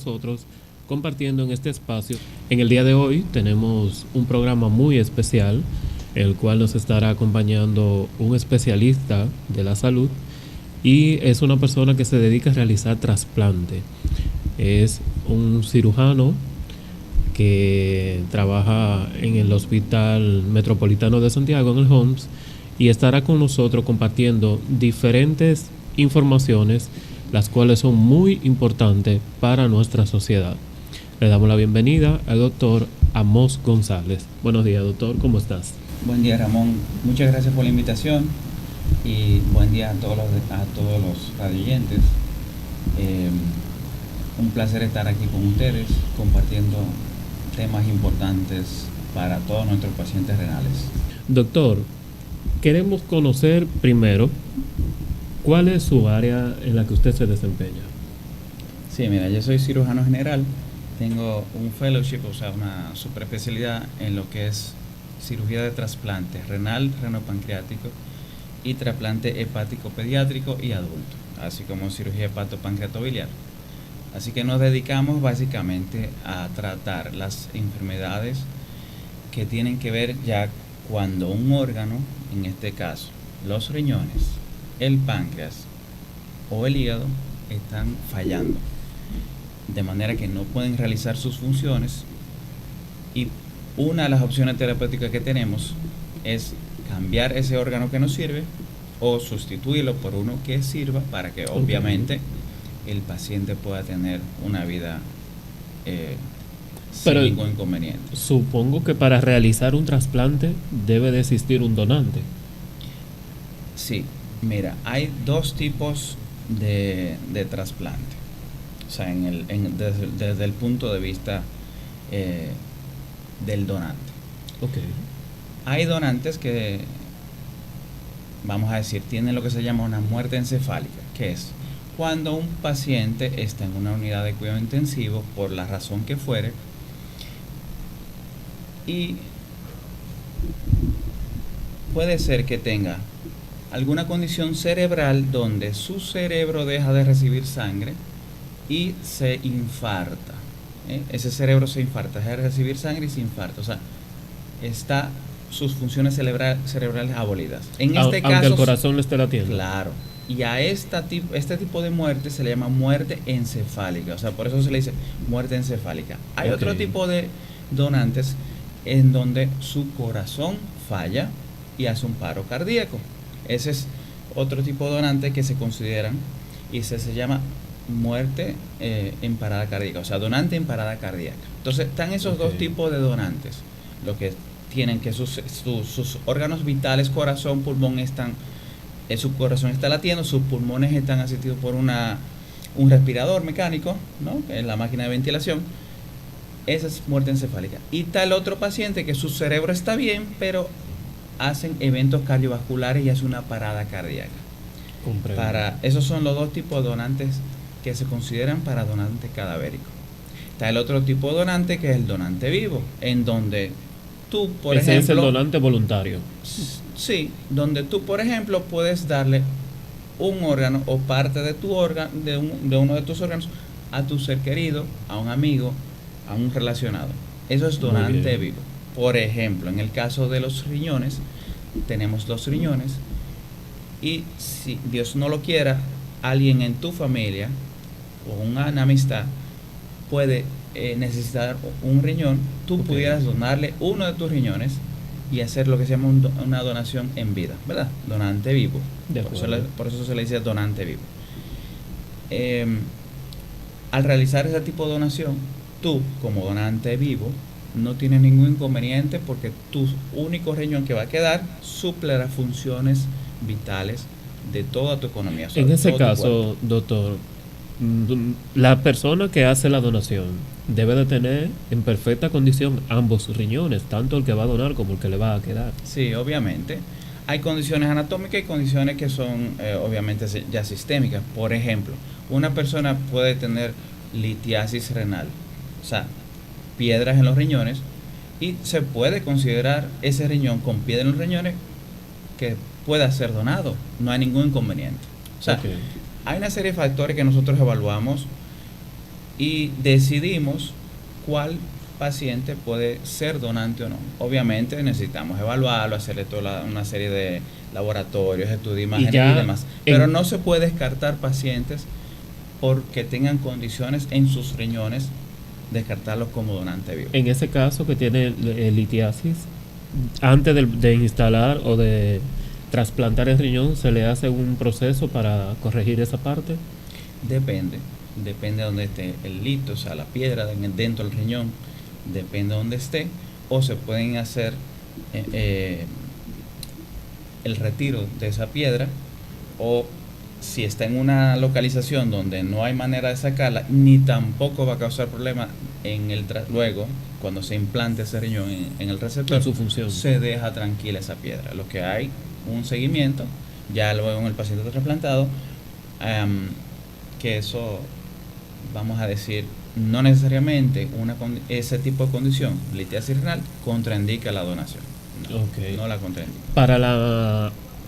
nosotros compartiendo en este espacio. En el día de hoy tenemos un programa muy especial, el cual nos estará acompañando un especialista de la salud y es una persona que se dedica a realizar trasplante. Es un cirujano que trabaja en el Hospital Metropolitano de Santiago, en el HOMS, y estará con nosotros compartiendo diferentes informaciones, las cuales son muy importantes para nuestra sociedad. Le damos la bienvenida al doctor Amós González. Buenos días, doctor, ¿cómo estás? Buen día, Ramón. Muchas gracias por la invitación y buen día a todos los radioyentes. Un placer estar aquí con ustedes compartiendo temas importantes para todos nuestros pacientes renales. Doctor, queremos conocer primero cuál es su área en la que usted se desempeña. Sí, mira, yo soy cirujano general, tengo un fellowship, o sea, una superespecialidad en lo que es cirugía de trasplante renal, renopancreático y trasplante hepático pediátrico y adulto, así como cirugía hepatopancreatobiliar. Así que nos dedicamos básicamente a tratar las enfermedades que tienen que ver ya cuando un órgano, en este caso los riñones, el páncreas o el hígado, están fallando, de manera que no pueden realizar sus funciones, y una de las opciones terapéuticas que tenemos es cambiar ese órgano que no sirve o sustituirlo por uno que sirva para que obviamente el paciente pueda tener una vida sin ningún inconveniente. Supongo que para realizar un trasplante debe de existir un donante. Sí, mira, hay dos tipos de trasplante, o sea, desde el punto de vista del donante. Okay. Hay donantes que, vamos a decir, tienen lo que se llama una muerte encefálica, que es cuando un paciente está en una unidad de cuidado intensivo por la razón que fuere y puede ser que tenga alguna condición cerebral donde su cerebro deja de recibir sangre y se infarta. Ese cerebro se infarta, deja de recibir sangre y se infarta. O sea, está sus funciones cerebrales abolidas. En este caso, aunque el corazón le esté latiendo. Claro. Y a este tipo de muerte se le llama muerte encefálica. O sea, por eso se le dice muerte encefálica. Hay otro tipo de donantes en donde su corazón falla y hace un paro cardíaco. Ese es otro tipo de donante que se consideran y se llama muerte en parada cardíaca, o sea, donante en parada cardíaca. Entonces están esos dos tipos de donantes, lo que tienen que sus órganos vitales, corazón, pulmón, su corazón está latiendo, sus pulmones están asistidos por un respirador mecánico, ¿no? En la máquina de ventilación. Esa es muerte encefálica. Y tal otro paciente que su cerebro está bien, pero hacen eventos cardiovasculares y hace una parada cardíaca. Esos son los dos tipos de donantes que se consideran para donante cadavérico. Está el otro tipo de donante, que es el donante vivo, en donde tú, por ejemplo... Ese es el donante voluntario. Sí, donde tú, por ejemplo, puedes darle un órgano o parte de tu órgano, de uno de tus órganos, a tu ser querido, a un amigo, a un relacionado. Eso es donante vivo. Por ejemplo, en el caso de los riñones, tenemos 2 riñones y si Dios no lo quiera, alguien en tu familia o una amistad puede necesitar un riñón, tú pudieras donarle uno de tus riñones y hacer lo que se llama una donación en vida, ¿verdad? Donante vivo. Por eso se le dice donante vivo. Al realizar ese tipo de donación, tú, como donante vivo, no tienes ningún inconveniente porque tu único riñón que va a quedar suple las funciones vitales de toda tu economía. En ese caso, doctor, la persona que hace la donación debe de tener en perfecta condición ambos riñones, tanto el que va a donar como el que le va a quedar. Sí, obviamente. Hay condiciones anatómicas y condiciones que son obviamente ya sistémicas. Por ejemplo, una persona puede tener litiasis renal, o sea, piedras en los riñones, y se puede considerar ese riñón con piedra en los riñones que pueda ser donado, no hay ningún inconveniente. O sea, hay una serie de factores que nosotros evaluamos y decidimos cuál paciente puede ser donante o no. Obviamente necesitamos evaluarlo, hacerle toda una serie de laboratorios, estudios, imágenes y demás. Pero no se puede descartar pacientes porque tengan condiciones en sus riñones, descartarlos como donante vivo. En ese caso que tiene litiasis, antes de instalar o de trasplantar el riñón, ¿se le hace un proceso para corregir esa parte? Depende de dónde esté el lito, o sea, la piedra dentro del riñón, depende de dónde esté, o se pueden hacer el retiro de esa piedra, o si está en una localización donde no hay manera de sacarla, ni tampoco va a causar problema luego, cuando se implante ese riñón en el receptor, en su función, se deja tranquila esa piedra. Lo que hay, un seguimiento, ya luego en el paciente trasplantado, que eso, vamos a decir, no necesariamente ese tipo de condición, litiasis renal, contraindica la donación. No la contraindica.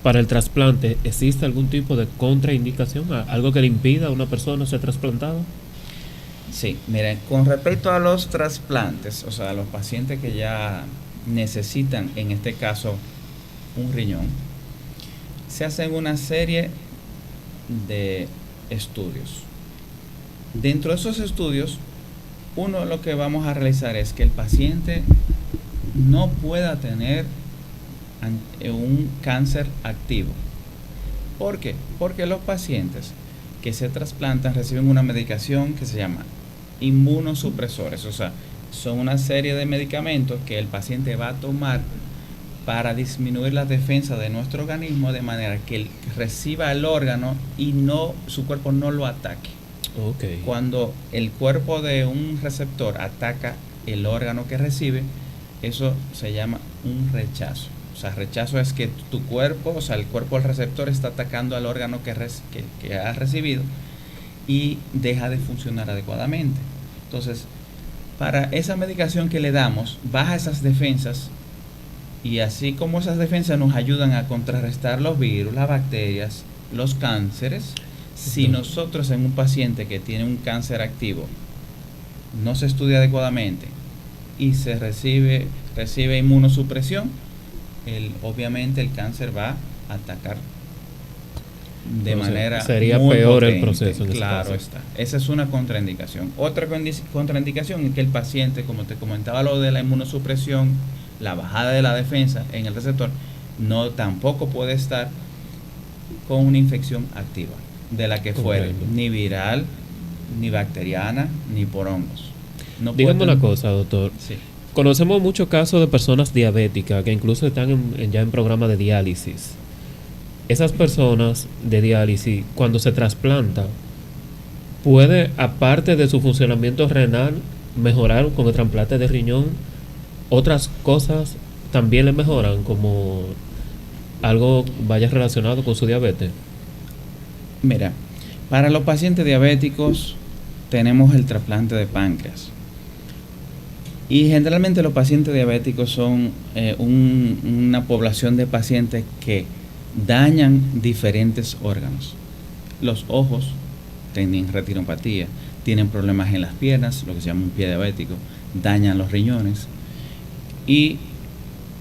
Para el trasplante, ¿existe algún tipo de contraindicación? ¿Algo que le impida a una persona ser trasplantada? Sí, miren, con respecto a los trasplantes, o sea, a los pacientes que ya necesitan, en este caso, un riñón, se hacen una serie de estudios. Dentro de esos estudios, uno lo que vamos a realizar es que el paciente no pueda tener un cáncer activo. ¿Por qué? Porque los pacientes que se trasplantan reciben una medicación que se llama inmunosupresores, o sea, son una serie de medicamentos que el paciente va a tomar para disminuir la defensa de nuestro organismo de manera que él reciba el órgano y su cuerpo no lo ataque. Okay. Cuando el cuerpo de un receptor ataca el órgano que recibe, eso se llama un rechazo. O sea, rechazo es que tu cuerpo, o sea, el cuerpo del receptor está atacando al órgano que has recibido y deja de funcionar adecuadamente. Entonces, para esa medicación que le damos, baja esas defensas, y así como esas defensas nos ayudan a contrarrestar los virus, las bacterias, los cánceres, si nosotros en un paciente que tiene un cáncer activo no se estudia adecuadamente y se recibe inmunosupresión, obviamente el cáncer va a atacar de manera sería muy peor potente. El proceso. Claro está. Esa es una contraindicación. Otra contraindicación es que el paciente, como te comentaba, lo de la inmunosupresión, la bajada de la defensa en el receptor, tampoco puede estar con una infección activa, de la que fuere, ni viral, ni bacteriana, ni por hongos. Dígame una cosa, doctor. Sí. Conocemos muchos casos de personas diabéticas que incluso están ya en programa de diálisis. Esas personas de diálisis, cuando se trasplanta, ¿puede, aparte de su funcionamiento renal, mejorar con el trasplante de riñón? ¿Otras cosas también le mejoran, como algo vaya relacionado con su diabetes? Mira, para los pacientes diabéticos tenemos el trasplante de páncreas. Y generalmente los pacientes diabéticos son una población de pacientes que dañan diferentes órganos. Los ojos tienen retinopatía, tienen problemas en las piernas, lo que se llama un pie diabético, dañan los riñones. Y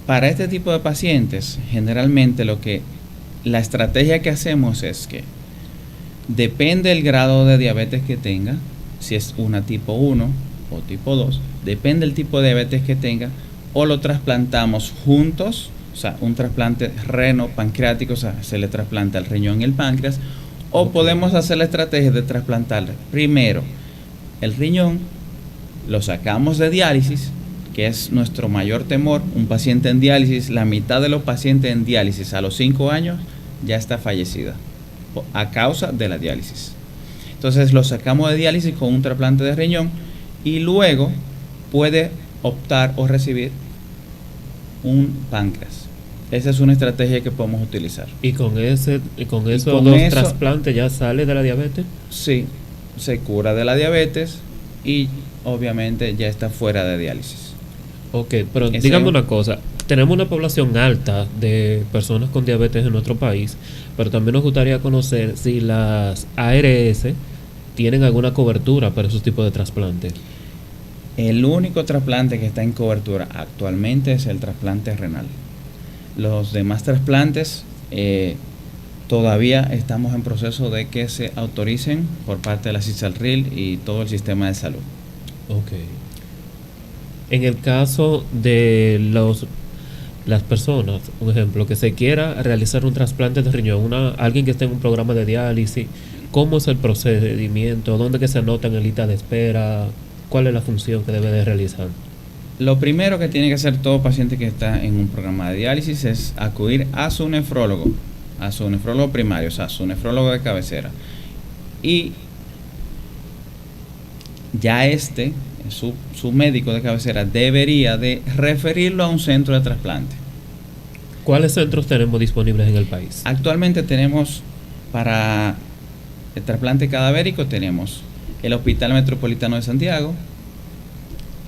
para este tipo de pacientes, generalmente la estrategia que hacemos es que depende del grado de diabetes que tenga, si es una tipo 1 o tipo 2, depende del tipo de diabetes que tenga, o lo trasplantamos juntos, o sea, un trasplante reno-pancreático, o sea, se le trasplanta el riñón y el páncreas, o podemos hacer la estrategia de trasplantar primero el riñón, lo sacamos de diálisis, que es nuestro mayor temor. Un paciente en diálisis, la mitad de los pacientes en diálisis a los 5 años ya está fallecida a causa de la diálisis. Entonces lo sacamos de diálisis con un trasplante de riñón y luego puede optar o recibir un páncreas. Esa es una estrategia que podemos utilizar. ¿Y con esos dos trasplantes ya sale de la diabetes? Sí, se cura de la diabetes y obviamente ya está fuera de diálisis. Ok, pero dígame una cosa. Tenemos una población alta de personas con diabetes en nuestro país, pero también nos gustaría conocer si las ARS ¿tienen alguna cobertura para esos tipos de trasplantes? El único trasplante que está en cobertura actualmente es el trasplante renal. Los demás trasplantes todavía estamos en proceso de que se autoricen por parte de la CISALRIL y todo el sistema de salud. Ok. En el caso de las personas, un ejemplo, que se quiera realizar un trasplante de riñón, alguien que esté en un programa de diálisis, ¿cómo es el procedimiento? ¿Dónde que se anota en la lista de espera? ¿Cuál es la función que debe de realizar? Lo primero que tiene que hacer todo paciente que está en un programa de diálisis es acudir a su nefrólogo primario, o sea, su nefrólogo de cabecera. Y ya su médico de cabecera debería de referirlo a un centro de trasplante. ¿Cuáles centros tenemos disponibles en el país? Actualmente tenemos para el trasplante cadavérico, tenemos el Hospital Metropolitano de Santiago,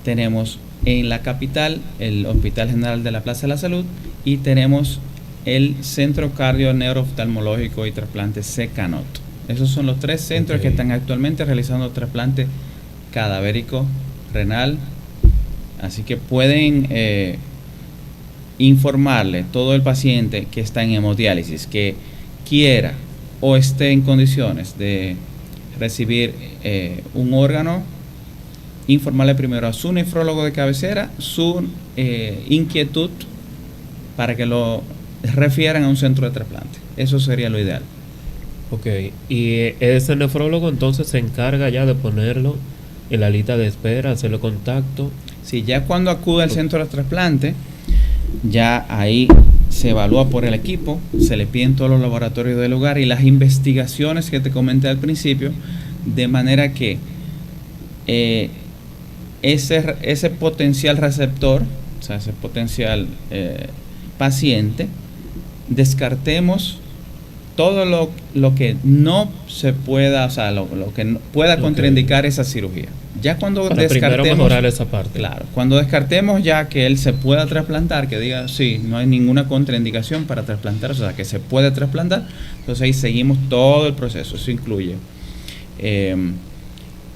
tenemos en la capital el Hospital General de la Plaza de la Salud y tenemos el Centro Cardio Neurooftalmológico y Trasplante CECANOT. Esos son los 3 centros que están actualmente realizando trasplante cadavérico, renal, así que pueden informarle todo el paciente que está en hemodiálisis, que quiera o esté en condiciones de recibir un órgano, informarle primero a su nefrólogo de cabecera su inquietud para que lo refieran a un centro de trasplante. Eso sería lo ideal. Ok, y ese nefrólogo entonces se encarga ya de ponerlo en la lista de espera, hacerle contacto. Sí, ya cuando acude al centro de trasplante, ya ahí se evalúa por el equipo, se le piden todos los laboratorios del lugar y las investigaciones que te comenté al principio, de manera que ese potencial receptor, o sea, ese potencial paciente, descartemos todo lo que no se pueda, o sea, lo que no pueda contraindicar esa cirugía. Ya cuando para descartemos, primero mejorar esa parte. Claro, cuando descartemos ya que él se pueda trasplantar, que diga, sí, no hay ninguna contraindicación para trasplantar, o sea, que se puede trasplantar, entonces ahí seguimos todo el proceso. Eso incluye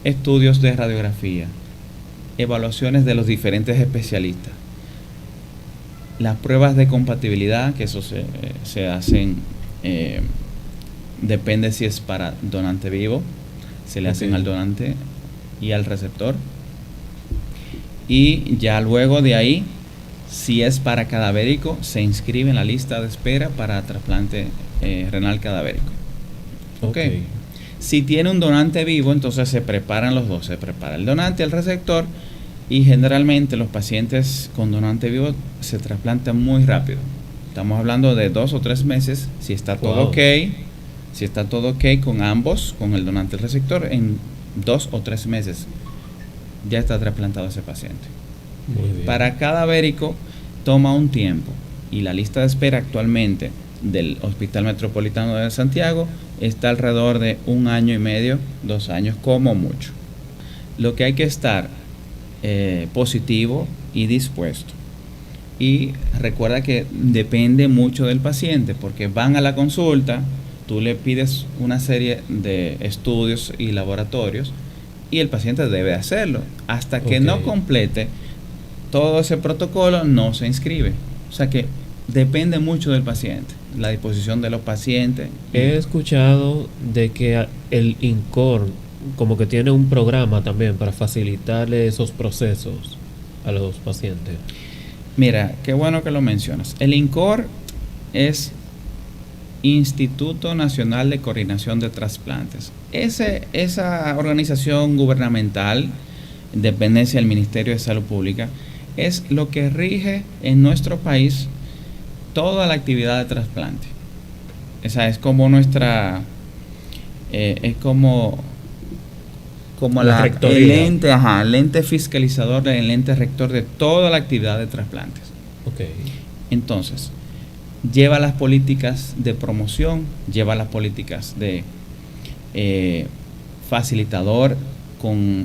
estudios de radiografía, evaluaciones de los diferentes especialistas, las pruebas de compatibilidad, que eso se hacen, depende si es para donante vivo, se le hacen al donante y al receptor, y ya luego de ahí, si es para cadavérico, se inscribe en la lista de espera para trasplante renal cadavérico. Okay. Si tiene un donante vivo, entonces se preparan los dos, se prepara el donante y el receptor, y generalmente los pacientes con donante vivo se trasplantan muy rápido. Estamos hablando de 2 o 3 meses, si está todo si está todo ok con ambos, con el donante y el receptor, en 2 o 3 meses ya está trasplantado ese paciente. Muy bien. Para cadavérico toma un tiempo, y la lista de espera actualmente del Hospital Metropolitano de Santiago está alrededor de 1 año y medio, 2 años como mucho. Lo que hay que estar positivo y dispuesto. Y recuerda que depende mucho del paciente, porque van a la consulta, tú le pides una serie de estudios y laboratorios y el paciente debe hacerlo. Hasta que no complete todo ese protocolo, no se inscribe. O sea que depende mucho del paciente, la disposición de los pacientes. He escuchado de que el INCOR como que tiene un programa también para facilitarle esos procesos a los pacientes. Mira, qué bueno que lo mencionas. El INCOR es Instituto Nacional de Coordinación de Trasplantes. Esa organización gubernamental, en dependencia del Ministerio de Salud Pública, es lo que rige en nuestro país toda la actividad de trasplante. Esa es como nuestra, es como el ente fiscalizador, el ente rector de toda la actividad de trasplantes. Entonces, lleva las políticas de promoción, lleva las políticas de facilitador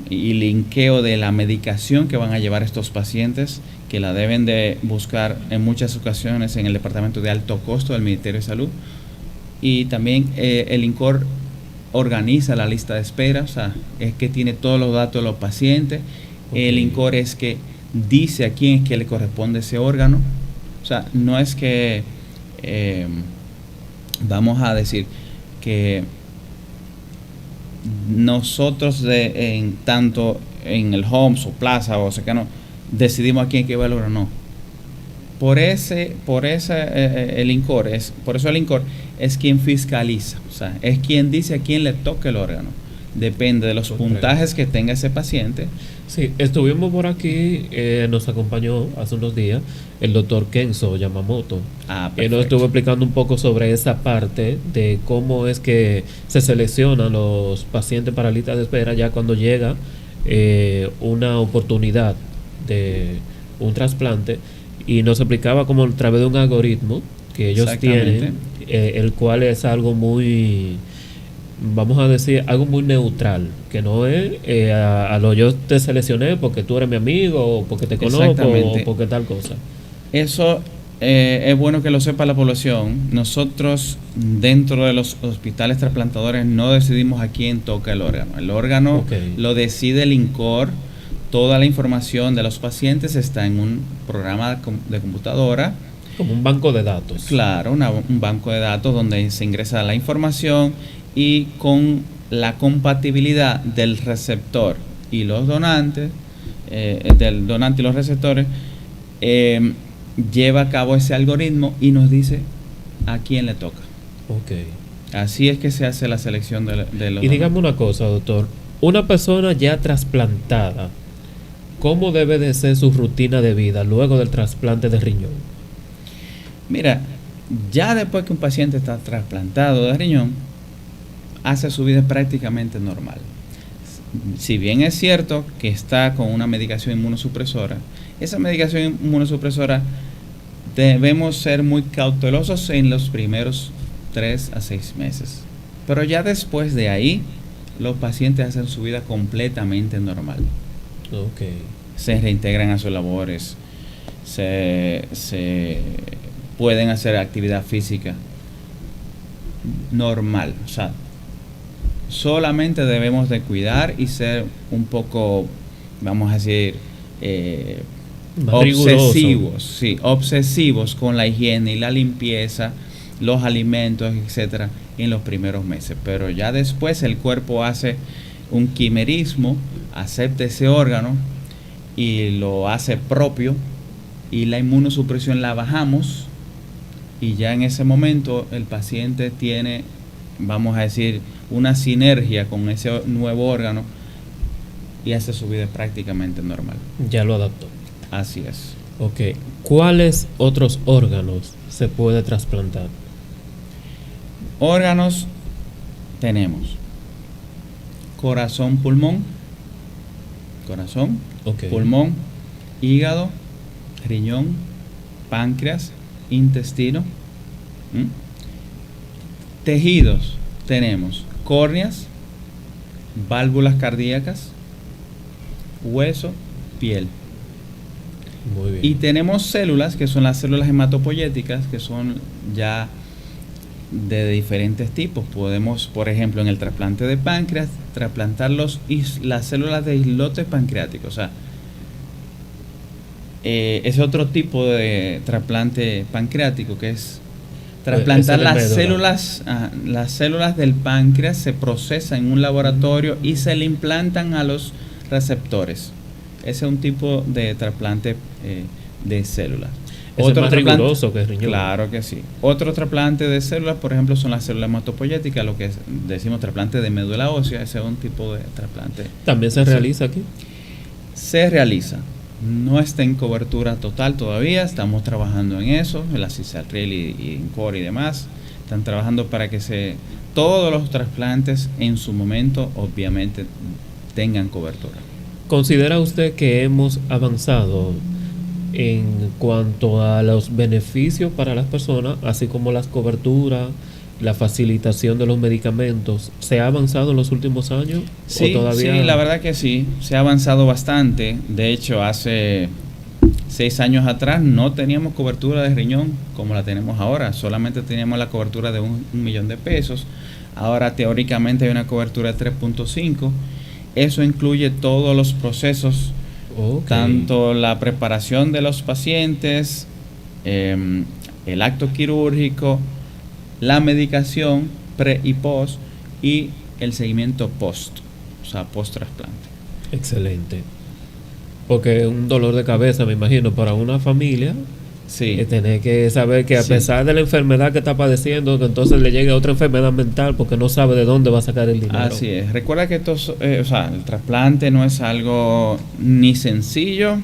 y linkeo de la medicación que van a llevar estos pacientes, que la deben de buscar en muchas ocasiones en el departamento de alto costo del Ministerio de Salud. Y también el INCOR organiza la lista de espera, o sea, es que tiene todos los datos de los pacientes. Okay. El INCOR es que dice a quién es que le corresponde ese órgano. O sea, no es que vamos a decir que nosotros tanto en el Homs o Plaza o cercano decidimos a quién que va el órgano, no. Por eso el INCOR es quien fiscaliza, o sea, es quien dice a quién le toca el órgano. Depende de los puntajes que tenga ese paciente. Sí, estuvimos por aquí, nos acompañó hace unos días el doctor Kenzo Yamamoto. Él nos estuvo explicando un poco sobre esa parte de cómo es que se seleccionan los pacientes para lista de espera ya cuando llega una oportunidad de un trasplante, y nos explicaba como a través de un algoritmo que ellos tienen, el cual es algo muy, vamos a decir, algo muy neutral, que no es a lo yo te seleccioné porque tú eres mi amigo, o porque te conozco, o porque tal cosa. Eso es bueno que lo sepa la población. Nosotros dentro de los hospitales trasplantadores no decidimos a quién toca el órgano. El órgano lo decide el INCOR. Toda la información de los pacientes está en un programa de computadora. Como un banco de datos. Claro, un banco de datos donde se ingresa la información, y con la compatibilidad del receptor y los donantes, del donante y los receptores, lleva a cabo ese algoritmo y nos dice a quién le toca. Así es que se hace la selección de los. Y dígame una cosa, doctor. Una persona ya trasplantada, ¿cómo debe de ser su rutina de vida luego del trasplante de riñón? Mira, ya después que un paciente está trasplantado de riñón, hace su vida prácticamente normal. Si bien es cierto que está con una medicación inmunosupresora, esa medicación inmunosupresora debemos ser muy cautelosos en los primeros 3 a 6 meses. Pero ya después de ahí, los pacientes hacen su vida completamente normal. Se reintegran a sus labores, se pueden hacer actividad física normal. O sea, solamente debemos de cuidar y ser un poco, vamos a decir, obsesivos con la higiene y la limpieza, los alimentos, etcétera, en los primeros meses. Pero ya después el cuerpo hace un quimerismo, acepta ese órgano y lo hace propio, y la inmunosupresión la bajamos, y ya en ese momento el paciente tiene, vamos a decir, una sinergia con ese nuevo órgano y hace su vida prácticamente normal. Ya lo adaptó. Así es. ¿Cuáles otros órganos se puede trasplantar? Órganos tenemos corazón, pulmón, pulmón, hígado, riñón, páncreas, intestino. Tejidos tenemos córneas, válvulas cardíacas, hueso, piel. Muy bien. Y tenemos células, que son las células hematopoyéticas, que son ya de diferentes tipos. Podemos, por ejemplo, en el trasplante de páncreas, trasplantar las células de islote pancreático. O sea, es otro tipo de trasplante pancreático, que es trasplantar las células del páncreas, se procesan en un laboratorio y se le implantan a los receptores. Ese es un tipo de trasplante de células. Otro más riguroso que el riñón. Claro que sí. Otro trasplante de células, por ejemplo, son las células hematopoyéticas, lo que decimos trasplante de médula ósea. Ese es un tipo de trasplante. ¿También se realiza aquí? Se realiza. No está en cobertura total todavía. Estamos trabajando en eso. La CISARRIL y INCOR y demás están trabajando para que todos los trasplantes en su momento, obviamente, tengan cobertura. ¿Considera usted que hemos avanzado en cuanto a los beneficios para las personas, así como las coberturas, la facilitación de los medicamentos? ¿Se ha avanzado en los últimos años? Sí, ¿O todavía? Sí, la verdad que sí, se ha avanzado bastante. De hecho, hace 6 años atrás no teníamos cobertura de riñón como la tenemos ahora, solamente teníamos la cobertura de un millón de pesos. Ahora teóricamente hay una cobertura de 3.5. Eso incluye todos los procesos, tanto la preparación de los pacientes, el acto quirúrgico, la medicación pre y post y el seguimiento post, o sea, post trasplante. Excelente. Porque un dolor de cabeza, me imagino, para una familia. Sí. Tener que saber que a pesar de la enfermedad que está padeciendo, que entonces le llegue otra enfermedad mental porque no sabe de dónde va a sacar el dinero. Así es. Recuerda que el trasplante no es algo ni sencillo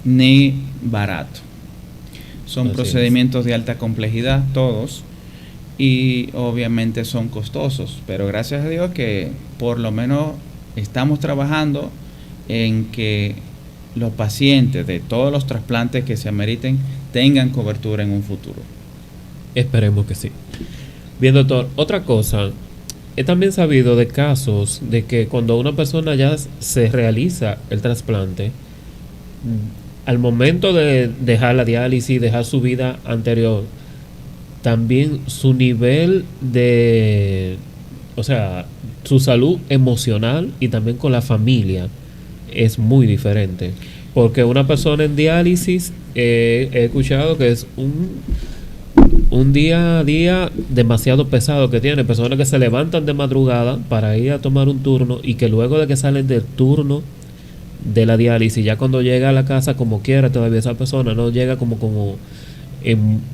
ni barato. Son procedimientos de alta complejidad todos y obviamente son costosos, pero gracias a Dios que por lo menos estamos trabajando en que los pacientes de todos los trasplantes que se ameriten tengan cobertura en un futuro. Esperemos que sí. Bien, doctor, otra cosa, he también sabido de casos de que cuando una persona ya se realiza el trasplante, al momento de dejar la diálisis, dejar su vida anterior, también su nivel de, o sea, su salud emocional y también con la familia es muy diferente. Porque una persona en diálisis, he escuchado que es un día a día demasiado pesado que tiene. Personas que se levantan de madrugada para ir a tomar un turno y que luego de que salen del turno de la diálisis, ya cuando llega a la casa como quiera, todavía esa persona no llega como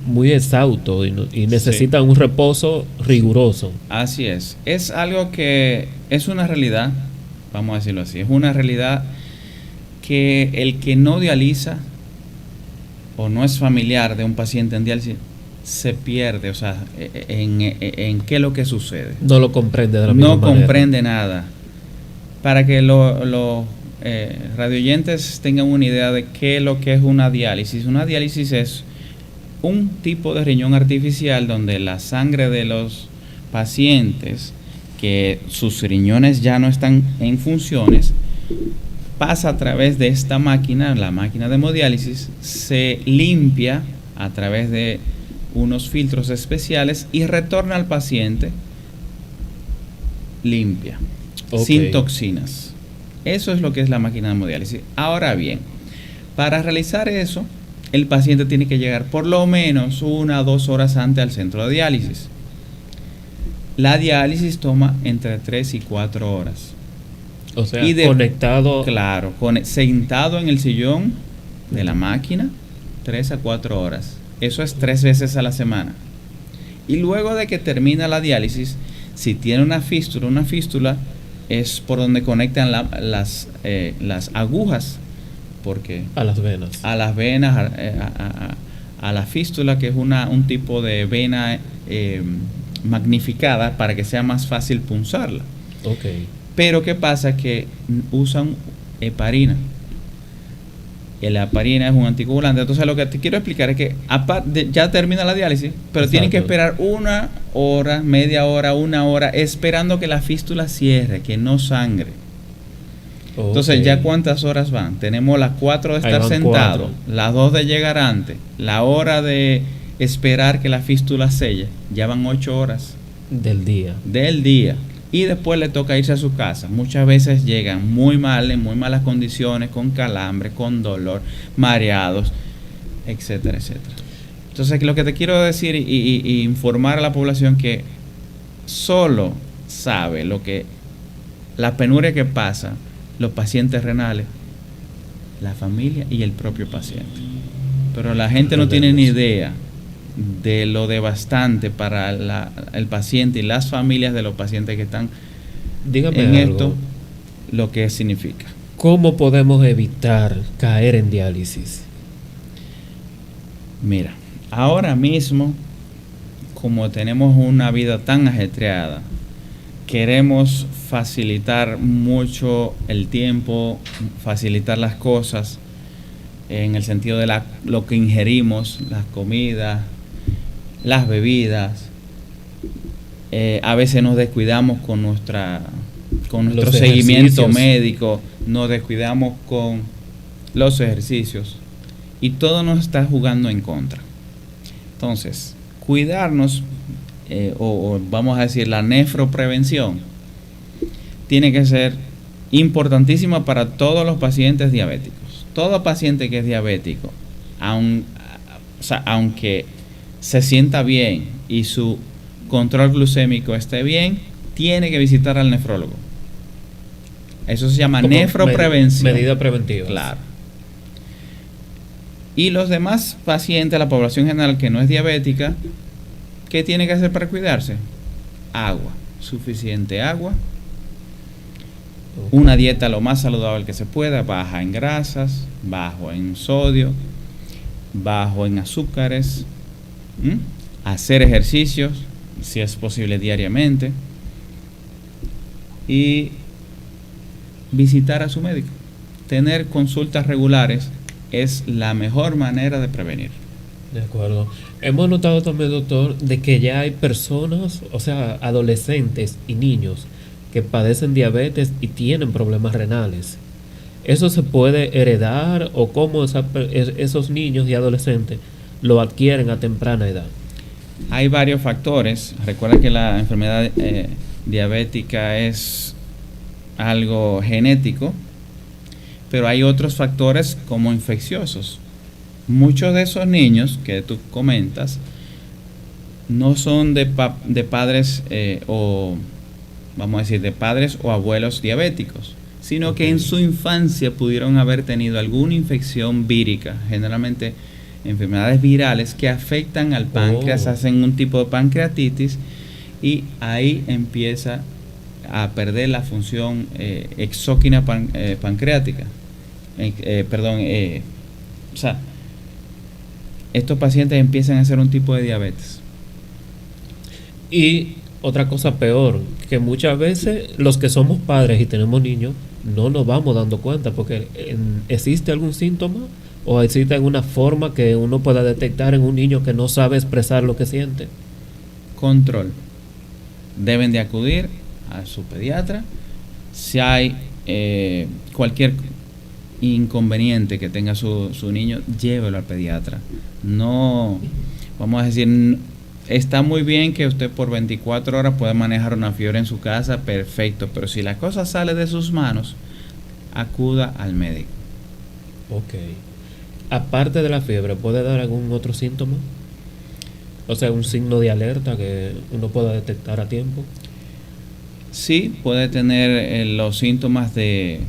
muy exhausto y necesita un reposo riguroso. Así es. Es algo que es una realidad, vamos a decirlo así, es una realidad que el que no dializa o no es familiar de un paciente en diálisis se pierde, o sea, en qué es lo que sucede. No lo comprende de la misma manera. No comprende nada. Para que los radioyentes tengan una idea de qué es lo que es una diálisis. Una diálisis es un tipo de riñón artificial donde la sangre de los pacientes, que sus riñones ya no están en funciones, pasa a través de esta máquina, la máquina de hemodiálisis, se limpia a través de unos filtros especiales y retorna al paciente limpia, sin toxinas. Eso es lo que es la máquina de hemodiálisis. Ahora bien, para realizar eso, el paciente tiene que llegar por lo menos 1 o 2 horas antes al centro de diálisis. La diálisis toma entre 3 y 4 horas. O sea, conectado. Claro, sentado en el sillón de la máquina, 3 a 4 horas. Eso es 3 veces a la semana. Y luego de que termina la diálisis, si tiene una fístula es por donde conectan las agujas. Porque a las venas. A las venas, a la fístula, que es un tipo de vena magnificada para que sea más fácil punzarla. Pero ¿qué pasa? Que usan heparina. Y la heparina es un anticoagulante. Entonces lo que te quiero explicar es que ya termina la diálisis, pero tienen que esperar 1 hora, media hora, 1 hora, esperando que la fístula cierre, que no sangre. Entonces ya ¿cuántas horas van? Tenemos las 4 de estar sentado, las 2 de llegar antes, la hora de esperar que la fístula selle, ya van 8 horas. Del día. Y después le toca irse a su casa. Muchas veces llegan muy mal, en muy malas condiciones, con calambre, con dolor, mareados, etcétera, etcétera. Entonces lo que te quiero decir y informar a la población que solo sabe lo que la penuria que pasa los pacientes renales, la familia y el propio paciente. Pero la gente no tiene ni idea de lo devastante para el paciente y las familias de los pacientes que están en esto, lo que significa. ¿Cómo podemos evitar caer en diálisis? Mira, ahora mismo, como tenemos una vida tan ajetreada, queremos facilitar mucho el tiempo, facilitar las cosas en el sentido de lo que ingerimos, las comidas, las bebidas. A veces nos descuidamos con nuestro seguimiento médico, nos descuidamos con los ejercicios y todo nos está jugando en contra. Entonces, cuidarnos, o vamos a decir la nefroprevención, tiene que ser importantísima para todos los pacientes diabéticos. Todo paciente que es diabético, aunque se sienta bien y su control glucémico esté bien, tiene que visitar al nefrólogo. Eso se llama nefroprevención. Medida preventiva. Claro. Y los demás pacientes, la población general que no es diabética, ¿qué tiene que hacer para cuidarse? Agua, suficiente agua. Una dieta lo más saludable que se pueda, baja en grasas, bajo en sodio, bajo en azúcares. Hacer ejercicios, si es posible diariamente. Y visitar a su médico. Tener consultas regulares es la mejor manera de prevenir. De acuerdo. Hemos notado también, doctor, de que ya hay personas, o sea, adolescentes y niños que padecen diabetes y tienen problemas renales. ¿Eso se puede heredar o cómo esos niños y adolescentes lo adquieren a temprana edad? Hay varios factores. Recuerda que la enfermedad diabética es algo genético, pero hay otros factores como infecciosos. Muchos de esos niños que tú comentas no son de padres o vamos a decir de padres o abuelos diabéticos, sino que en su infancia pudieron haber tenido alguna infección vírica, generalmente enfermedades virales que afectan al páncreas, hacen un tipo de pancreatitis y ahí empieza a perder la función exócrina pancreática. O sea, estos pacientes empiezan a hacer un tipo de diabetes. Y otra cosa peor, que muchas veces los que somos padres y tenemos niños no nos vamos dando cuenta, porque ¿existe algún síntoma o existe alguna forma que uno pueda detectar en un niño que no sabe expresar lo que siente? Control. Deben de acudir a su pediatra. Si hay cualquier inconveniente que tenga su niño, llévelo al pediatra. No, vamos a decir, está muy bien que usted por 24 horas pueda manejar una fiebre en su casa, perfecto, pero si la cosa sale de sus manos, acuda al médico. Ok. Aparte de la fiebre, ¿puede dar algún otro síntoma? O sea, un signo de alerta que uno pueda detectar a tiempo. Sí, puede tener los síntomas que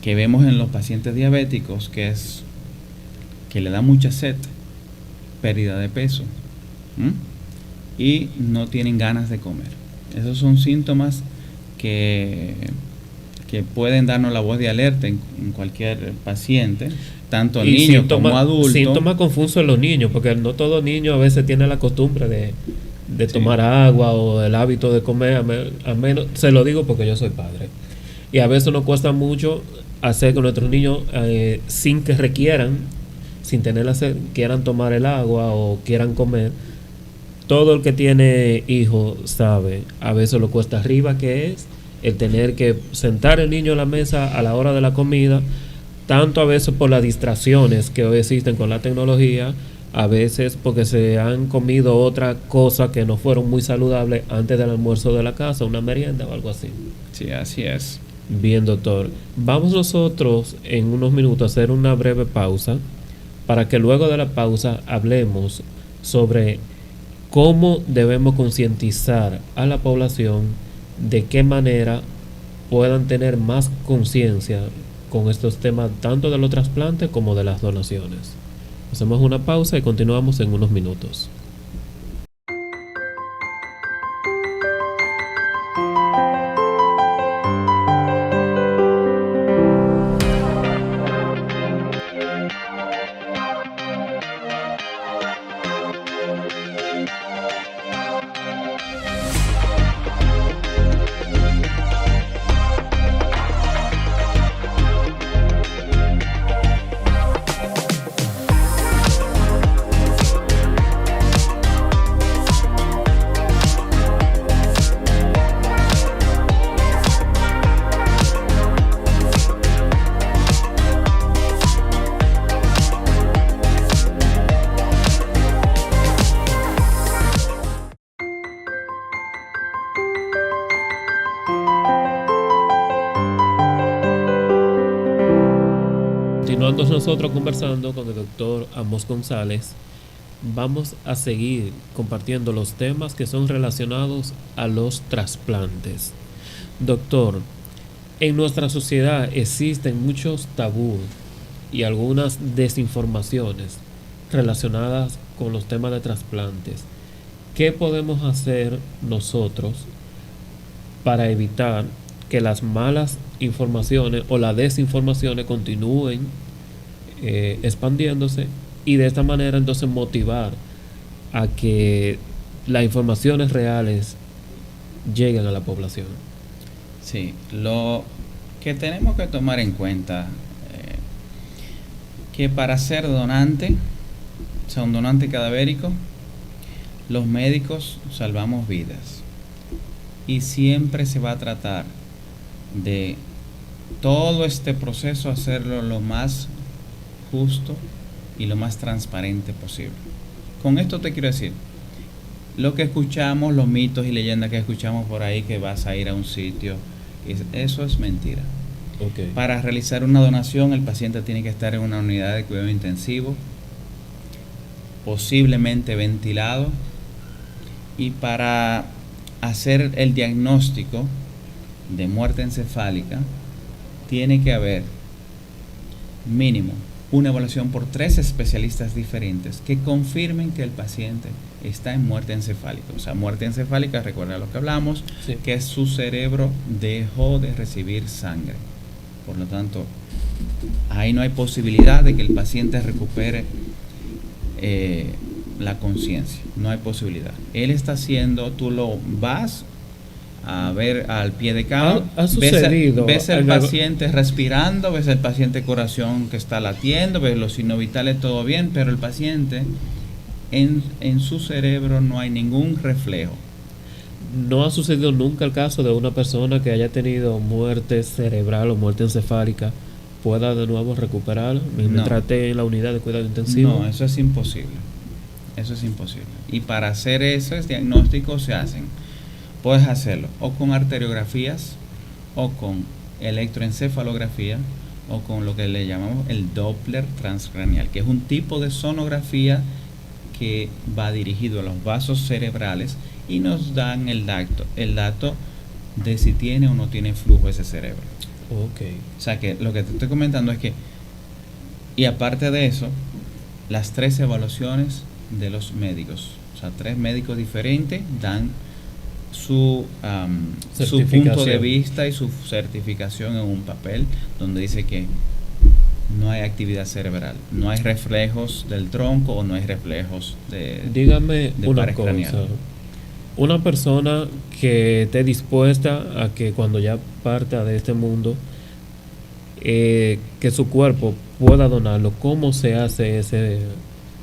vemos en los pacientes diabéticos, que es que le da mucha sed, pérdida de peso, y no tienen ganas de comer. Esos son síntomas que pueden darnos la voz de alerta en cualquier paciente, tanto niño como adulto. Síntomas confusos en los niños, porque no todo niño a veces tiene la costumbre de tomar agua o el hábito de comer, a menos, se lo digo porque yo soy padre. Y a veces nos cuesta mucho hacer que nuestros niños, sin que requieran, sin tener la sed, quieran tomar el agua o quieran comer. Todo el que tiene hijos sabe, a veces lo cuesta arriba que es el tener que sentar el niño a la mesa a la hora de la comida, tanto a veces por las distracciones que hoy existen con la tecnología, a veces porque se han comido otra cosa que no fueron muy saludables antes del almuerzo de la casa, una merienda o algo así. Sí, así es. Bien, doctor. Vamos nosotros en unos minutos a hacer una breve pausa para que luego de la pausa hablemos sobre cómo debemos concientizar a la población de qué manera puedan tener más conciencia con estos temas tanto de los trasplantes como de las donaciones. Hacemos una pausa y continuamos en unos minutos. estamos nosotros conversando con el doctor Amos González. Vamos a seguir compartiendo los temas que son relacionados a los trasplantes. Doctor, en nuestra sociedad existen muchos tabús y algunas desinformaciones relacionadas con los temas de trasplantes. ¿Qué podemos hacer nosotros para evitar que las malas informaciones o las desinformaciones continúen expandiéndose y de esta manera entonces motivar a que las informaciones reales lleguen a la población? Sí, lo que tenemos que tomar en cuenta que para ser donante, o sea, un donante cadavérico, los médicos salvamos vidas y siempre se va a tratar de todo este proceso hacerlo lo más justo y lo más transparente posible. Con esto te quiero decir, lo que escuchamos, los mitos y leyendas que escuchamos por ahí, que vas a ir a un sitio, eso es mentira. Okay. Para realizar una donación, el paciente tiene que estar en una unidad de cuidado intensivo, posiblemente ventilado, y para hacer el diagnóstico de muerte encefálica tiene que haber mínimo una evaluación por 3 especialistas diferentes que confirmen que el paciente está en muerte encefálica. O sea, muerte encefálica, recuerda lo que hablamos, sí, que su cerebro dejó de recibir sangre. Por lo tanto, ahí no hay posibilidad de que el paciente recupere la conciencia. No hay posibilidad. Él está haciendo, tú lo vas a ver al pie de cama, ves el paciente respirando, ves el paciente corazón que está latiendo, ves los signos vitales, todo bien, pero el paciente en su cerebro no hay ningún reflejo. ¿No ha sucedido nunca el caso de una persona que haya tenido muerte cerebral o muerte encefálica pueda de nuevo recuperar mientras esté en la unidad de cuidado intensivo? No, eso es imposible. Eso es imposible. Y para hacer esos diagnósticos se hacen. Puedes hacerlo o con arteriografías, o con electroencefalografía, o con lo que le llamamos el Doppler transcranial, que es un tipo de sonografía que va dirigido a los vasos cerebrales y nos dan el dato de si tiene o no tiene flujo ese cerebro. Okay. O sea que lo que te estoy comentando es que, y aparte de eso, las 3 evaluaciones de los médicos, o sea, 3 médicos diferentes dan su punto de vista y su certificación en un papel donde dice que no hay actividad cerebral, no hay reflejos del tronco o no hay reflejos de una cosa craneal. Una persona que esté dispuesta a que cuando ya parta de este mundo que su cuerpo pueda donarlo, ¿cómo se hace ese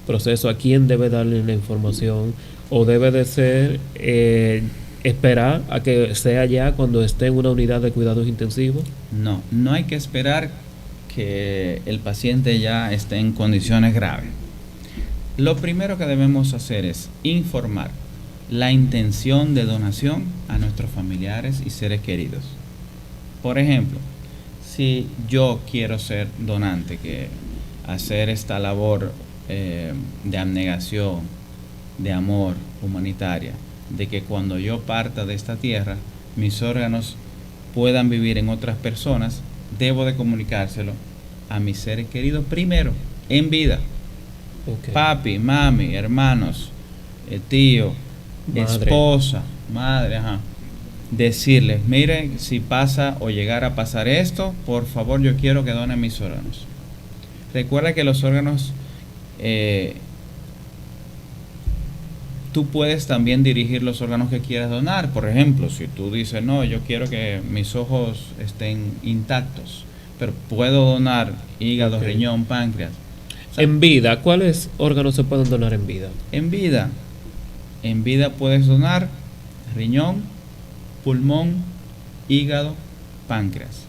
proceso? ¿A quién debe darle la información? ¿O debe de ser esperar a que sea ya cuando esté en una unidad de cuidados intensivos? No hay que esperar que el paciente ya esté en condiciones graves. Lo primero que debemos hacer es informar la intención de donación a nuestros familiares y seres queridos. Por ejemplo, si yo quiero ser donante, que hacer esta labor de abnegación, de amor humanitaria, de que cuando yo parta de esta tierra, mis órganos puedan vivir en otras personas, debo de comunicárselo a mis seres queridos primero, en vida. Okay. Papi, mami, hermanos, tío, madre, esposa, madre, decirles, miren, si pasa o llegara a pasar esto, por favor yo quiero que donen mis órganos. Recuerda que los órganos tú puedes también dirigir los órganos que quieras donar. Por ejemplo, si tú dices, no, yo quiero que mis ojos estén intactos, pero puedo donar hígado, okay, riñón, páncreas. O sea, en vida, ¿cuáles órganos se pueden donar en vida? En vida puedes donar riñón, pulmón, hígado, páncreas.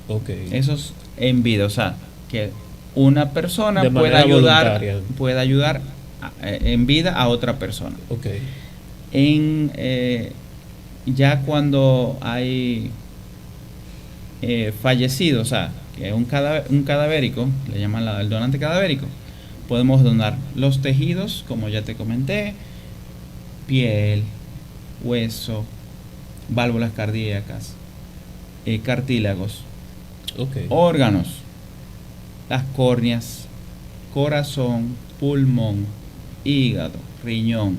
Okay. Esos en vida, o sea, que una persona pueda ayudar en vida a otra persona. Okay. Ya cuando hay fallecidos, o sea, que es un cadavérico, le llaman el donante cadavérico, podemos donar los tejidos, como ya te comenté, piel, hueso, válvulas cardíacas, cartílagos, órganos, las córneas, corazón, pulmón, hígado, riñón,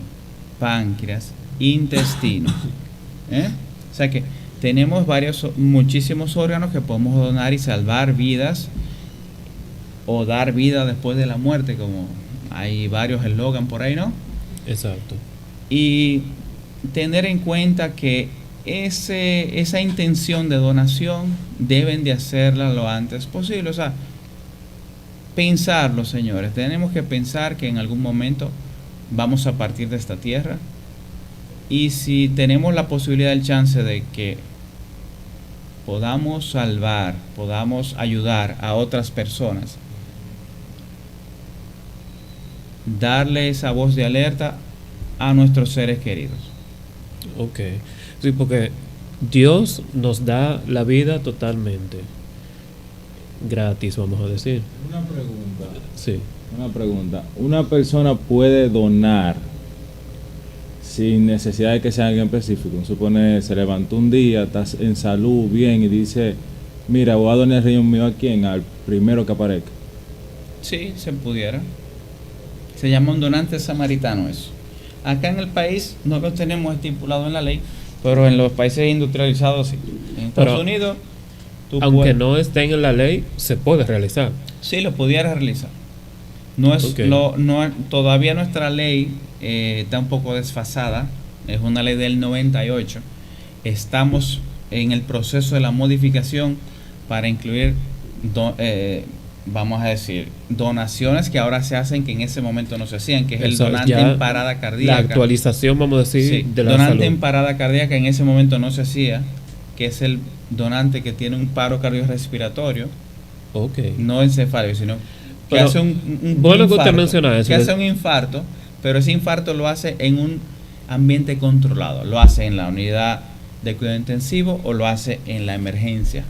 páncreas, intestino. O sea que tenemos muchísimos órganos que podemos donar y salvar vidas o dar vida después de la muerte, como hay varios eslogan por ahí, ¿no? Exacto. Y tener en cuenta que esa intención de donación deben de hacerla lo antes posible. O sea, pensarlo, señores. Tenemos que pensar que en algún momento vamos a partir de esta tierra. Y si tenemos la posibilidad, el chance de que podamos salvar, podamos ayudar a otras personas, darle esa voz de alerta a nuestros seres queridos. Ok. Sí, porque Dios nos da la vida totalmente gratis, vamos a decir. Una pregunta. Sí. Una pregunta. ¿Una persona puede donar sin necesidad de que sea alguien específico? Supone, se levantó un día, estás en salud, bien, y dice, mira, voy a donar el riñón mío a quién, al primero que aparezca. Sí, se pudiera. Se llama un donante samaritano eso. Acá en el país no lo tenemos estipulado en la ley, pero en los países industrializados sí. En Estados Unidos, aunque no estén en la ley, se puede realizar. Sí, lo pudiera realizar. No es, todavía nuestra ley está un poco desfasada. Es una ley del 98. Estamos en el proceso de la modificación para incluir vamos a decir, donaciones que ahora se hacen que en ese momento no se hacían, que es el donante en parada cardíaca. La actualización, vamos a decir, de la donante salud. En parada cardíaca en ese momento no se hacía, que es el donante que tiene un paro cardiorrespiratorio, no encefálico, sino que hace un bueno, infarto, que usted menciona eso, que hace un infarto, pero ese infarto lo hace en un ambiente controlado, lo hace en la unidad de cuidado intensivo o lo hace en la emergencia.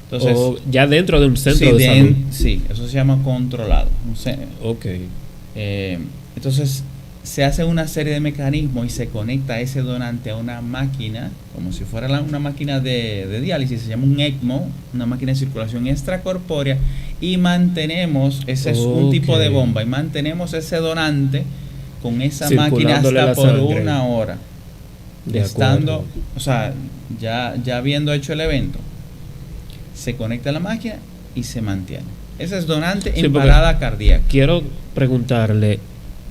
Entonces, o ya dentro de un centro de salud. Sí, eso se llama controlado. Entonces, se hace una serie de mecanismos y se conecta ese donante a una máquina, como si fuera una máquina de diálisis, se llama un ECMO, una máquina de circulación extracorpórea, y mantenemos, ese es un tipo de bomba, y mantenemos ese donante con esa máquina hasta por una hora. Estando, o sea, ya habiendo hecho el evento, se conecta a la máquina y se mantiene. Ese es donante en parada cardíaca. Quiero preguntarle,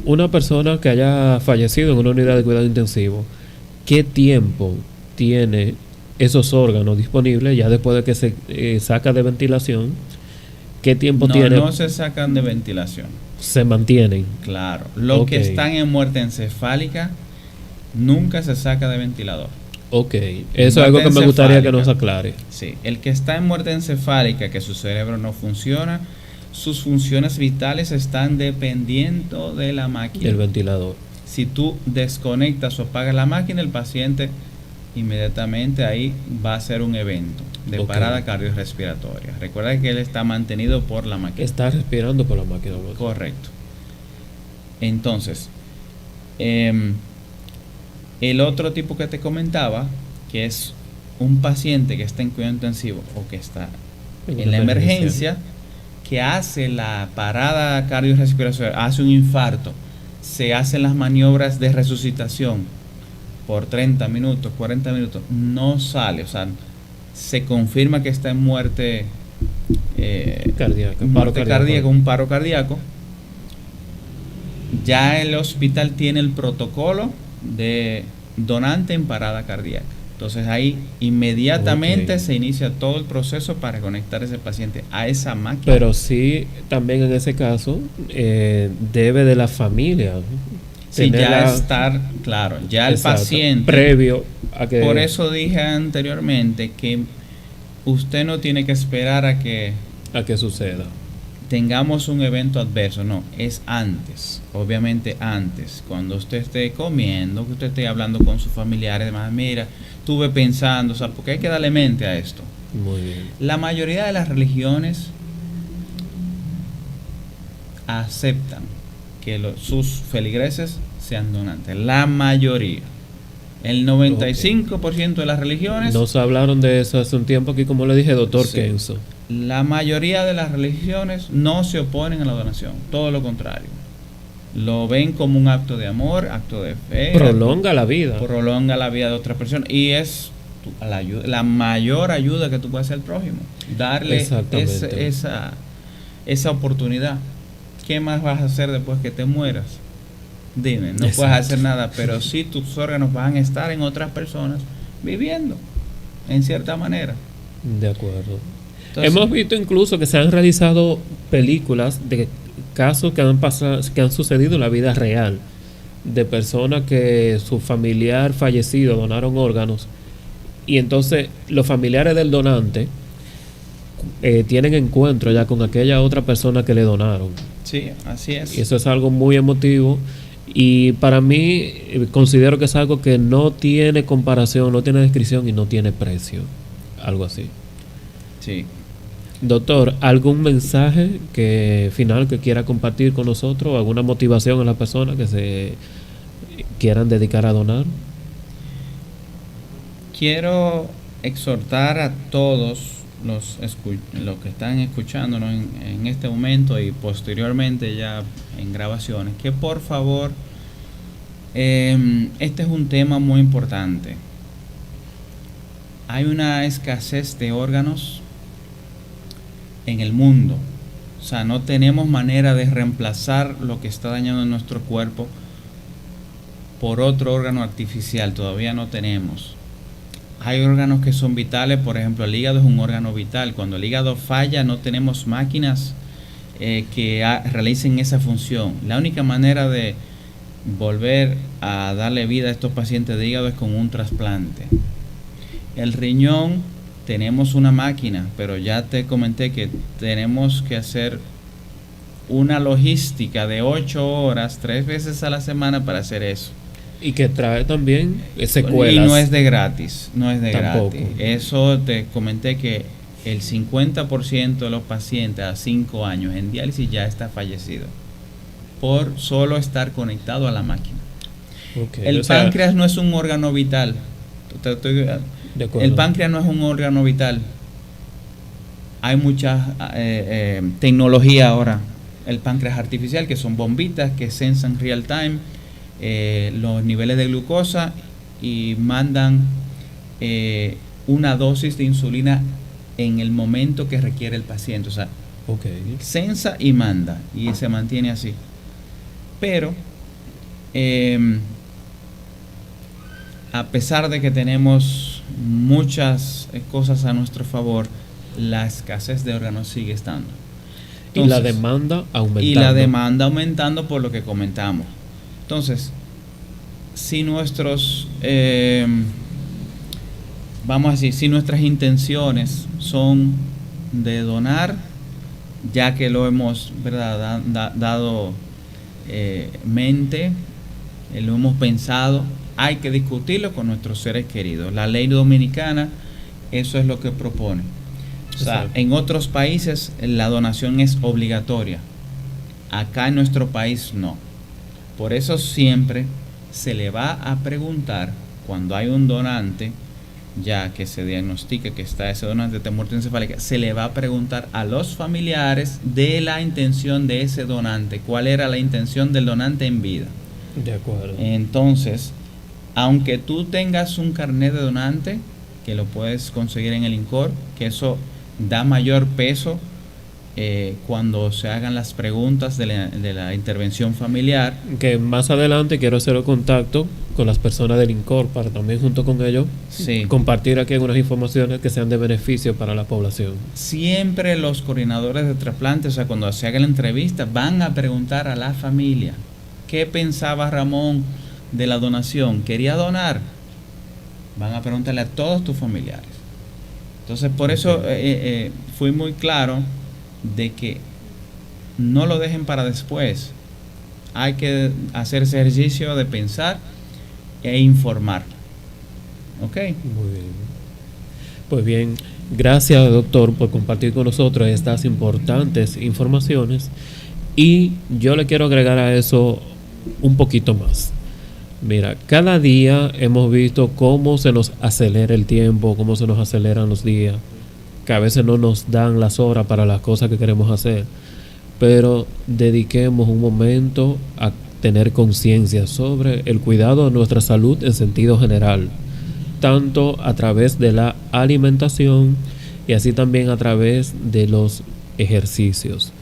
una persona que haya fallecido en una unidad de cuidado intensivo, ¿qué tiempo tiene esos órganos disponibles ya después de que se saca de ventilación? ¿Qué tiempo tiene? No se sacan de ventilación. Se mantienen. Claro. Los que están en muerte encefálica nunca se saca de ventilador. Eso es algo que me gustaría que nos aclare. Sí, el que está en muerte encefálica, que su cerebro no funciona, sus funciones vitales están dependiendo de la máquina. El ventilador. Si tú desconectas o apagas la máquina, el paciente inmediatamente ahí va a hacer un evento de parada cardiorrespiratoria. Recuerda que él está mantenido por la máquina. Está respirando por la máquina. Correcto. Entonces, el otro tipo que te comentaba, que es un paciente que está en cuidado intensivo o que está en la emergencia, que hace la parada cardiorrespiratoria, hace un infarto, se hacen las maniobras de resucitación por 30 minutos, 40 minutos, no sale, o sea, se confirma que está en muerte cardíaca, un paro cardíaco. Ya el hospital tiene el protocolo de donante en parada cardíaca. Entonces ahí inmediatamente se inicia todo el proceso para conectar a ese paciente a esa máquina. Pero sí, también en ese caso, debe de la familia. Sí, ya estar, claro, ya el paciente. Previo a que. Por eso dije anteriormente que usted no tiene que esperar a que suceda. Tengamos un evento adverso, no, es antes, obviamente antes, cuando usted esté comiendo, que usted esté hablando con sus familiares, demás, mira, estuve pensando, o sea, porque hay que darle mente a esto. Muy bien. La mayoría de las religiones aceptan que sus feligreses sean donantes. La mayoría. El 95% de las religiones... Nos hablaron de eso hace un tiempo aquí, como le dije, doctor Sí. Kenzo. La mayoría de las religiones no se oponen a la donación, todo lo contrario. Lo ven como un acto de amor, acto de fe. Prolonga la vida. Prolonga la vida de otra persona y es la mayor ayuda que tú puedes hacer al prójimo. Darle esa oportunidad. ¿Qué más vas a hacer después que te mueras? Dime, no puedes hacer nada, pero sí tus órganos van a estar en otras personas viviendo, en cierta manera. De acuerdo. Entonces, hemos visto incluso que se han realizado películas de casos que han pasado, que han sucedido en la vida real, de personas que su familiar fallecido donaron órganos y entonces los familiares del donante tienen encuentro ya con aquella otra persona que le donaron. Sí, así es. Y eso es algo muy emotivo y para mí considero que es algo que no tiene comparación, no tiene descripción y no tiene precio. Algo así. Sí. Doctor, ¿algún mensaje final que quiera compartir con nosotros? ¿Alguna motivación a las personas que se quieran dedicar a donar? Quiero exhortar a todos los que están escuchándonos en este momento y posteriormente ya en grabaciones, que por favor, este es un tema muy importante. Hay una escasez de órganos en el mundo. O sea, no tenemos manera de reemplazar lo que está dañando nuestro cuerpo por otro órgano artificial. Todavía no tenemos. Hay órganos que son vitales, por ejemplo, el hígado es un órgano vital. Cuando el hígado falla, no tenemos máquinas que realicen esa función. La única manera de volver a darle vida a estos pacientes de hígado es con un trasplante. El riñón, tenemos una máquina, pero ya te comenté que tenemos que hacer una logística de 8 horas, 3 veces a la semana para hacer eso. Y que trae también secuelas. Y no es de gratis, no es de Tampoco. gratis. Eso te comenté que el 50% de los pacientes a 5 años en diálisis ya está fallecido por solo estar conectado a la máquina. Okay. El páncreas no es un órgano vital. El páncreas no es un órgano vital. Hay mucha tecnología ahora. El páncreas artificial, que son bombitas que sensan real time los niveles de glucosa y mandan una dosis de insulina en el momento que requiere el paciente. O sea, sensa y manda y se mantiene así. Pero a pesar de que tenemos muchas cosas a nuestro favor, la escasez de órganos sigue estando. Entonces, y la demanda aumentando. Y la demanda aumentando por lo que comentamos. Entonces, si nuestros, vamos a decir, si nuestras intenciones son de donar, ya que lo hemos, ¿verdad?, dado mente, lo hemos pensado, hay que discutirlo con nuestros seres queridos. La ley dominicana, eso es lo que propone. O sea, en otros países la donación es obligatoria. Acá en nuestro país no. Por eso siempre se le va a preguntar cuando hay un donante, ya que se diagnostica que está ese donante de muerte encefálica, se le va a preguntar a los familiares de la intención de ese donante, cuál era la intención del donante en vida. De acuerdo. Entonces, aunque tú tengas un carnet de donante, que lo puedes conseguir en el INCOR, que eso da mayor peso cuando se hagan las preguntas de la intervención familiar. Que más adelante quiero hacer el contacto con las personas del INCOR para también junto con ellos compartir aquí algunas informaciones que sean de beneficio para la población. Siempre los coordinadores de trasplante, o sea, cuando se haga la entrevista, van a preguntar a la familia, ¿qué pensaba Ramón de la donación? ¿Quería donar? Van a preguntarle a todos tus familiares. Entonces, por eso fui muy claro de que no lo dejen para después. Hay que hacer ese ejercicio de pensar e informar. ¿Ok? Muy bien. Pues bien, gracias doctor por compartir con nosotros estas importantes informaciones y yo le quiero agregar a eso un poquito más. Mira, cada día hemos visto cómo se nos acelera el tiempo, cómo se nos aceleran los días, que a veces no nos dan las horas para las cosas que queremos hacer, pero dediquemos un momento a tener conciencia sobre el cuidado de nuestra salud en sentido general, tanto a través de la alimentación y así también a través de los ejercicios.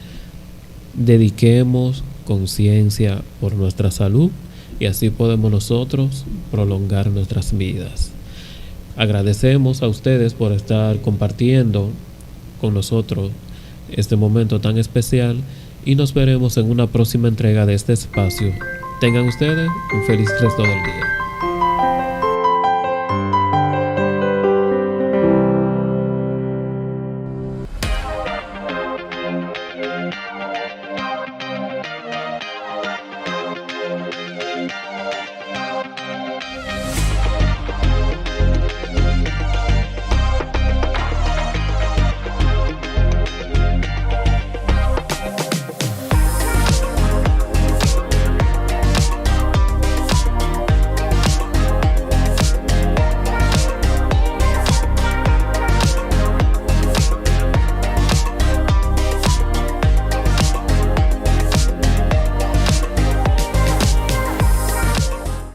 Dediquemos conciencia por nuestra salud y así podemos nosotros prolongar nuestras vidas. Agradecemos a ustedes por estar compartiendo con nosotros este momento tan especial y nos veremos en una próxima entrega de este espacio. Tengan ustedes un feliz resto del día.